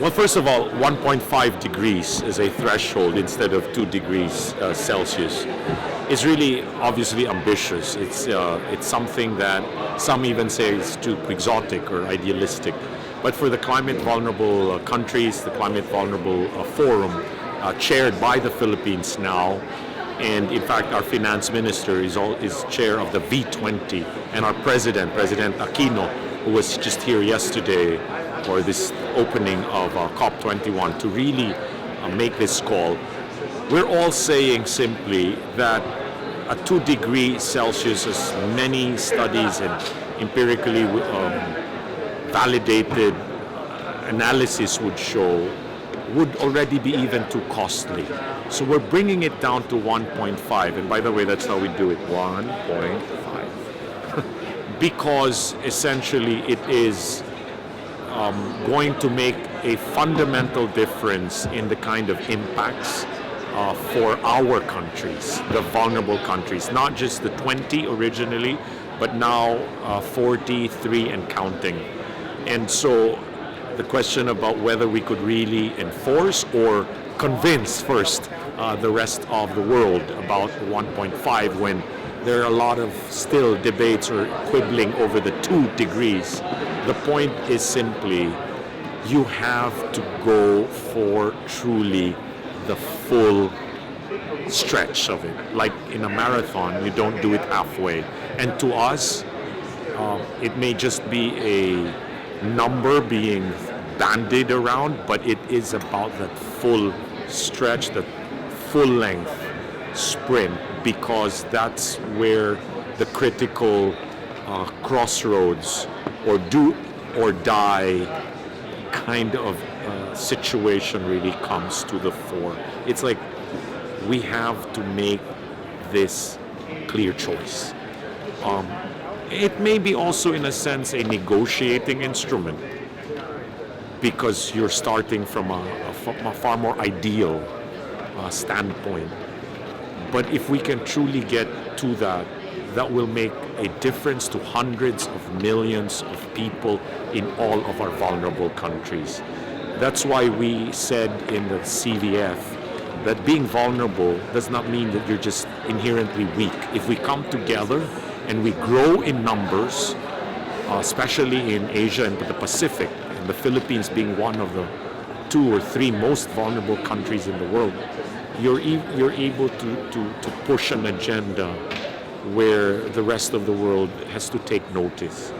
Well, first of all, 1.5 degrees is a threshold instead of 2 degrees Celsius. It's really obviously ambitious. It's something that some even say is too quixotic or idealistic. But for the climate vulnerable countries, the climate vulnerable forum chaired by the Philippines now, and in fact our finance minister is chair of the V20, and our President Aquino, who was just here yesterday for this opening of COP21 to really make this call. We're all saying simply that a 2 degree Celsius, as many studies and empirically validated analysis would show, would already be even too costly. So we're bringing it down to 1.5, and by the way, that's how we do it, 1.5. Because essentially it is going to make a fundamental difference in the kind of impacts for our countries, the vulnerable countries, not just the 20 originally, but now 43 and counting. And so the question about whether we could really enforce or convince first the rest of the world about 1.5 when there are a lot of still debates or quibbling over the 2 degrees. The point is simply you have to go for truly the full stretch of it. Like in a marathon, you don't do it halfway. And to us, it may just be a number being bandied around, but it is about that full stretch, that full length sprint, because that's where the critical crossroads or do or die kind of situation really comes to the fore. It's like we have to make this clear choice. It may be also in a sense a negotiating instrument because you're starting from a far more ideal standpoint. But if we can truly get to that, that will make a difference to hundreds of millions of people in all of our vulnerable countries. That's why we said in the CVF that being vulnerable does not mean that you're just inherently weak. If we come together and we grow in numbers, especially in Asia and the Pacific, and the Philippines being one of the 2 or 3 most vulnerable countries in the world, you're able to push an agenda where the rest of the world has to take notice.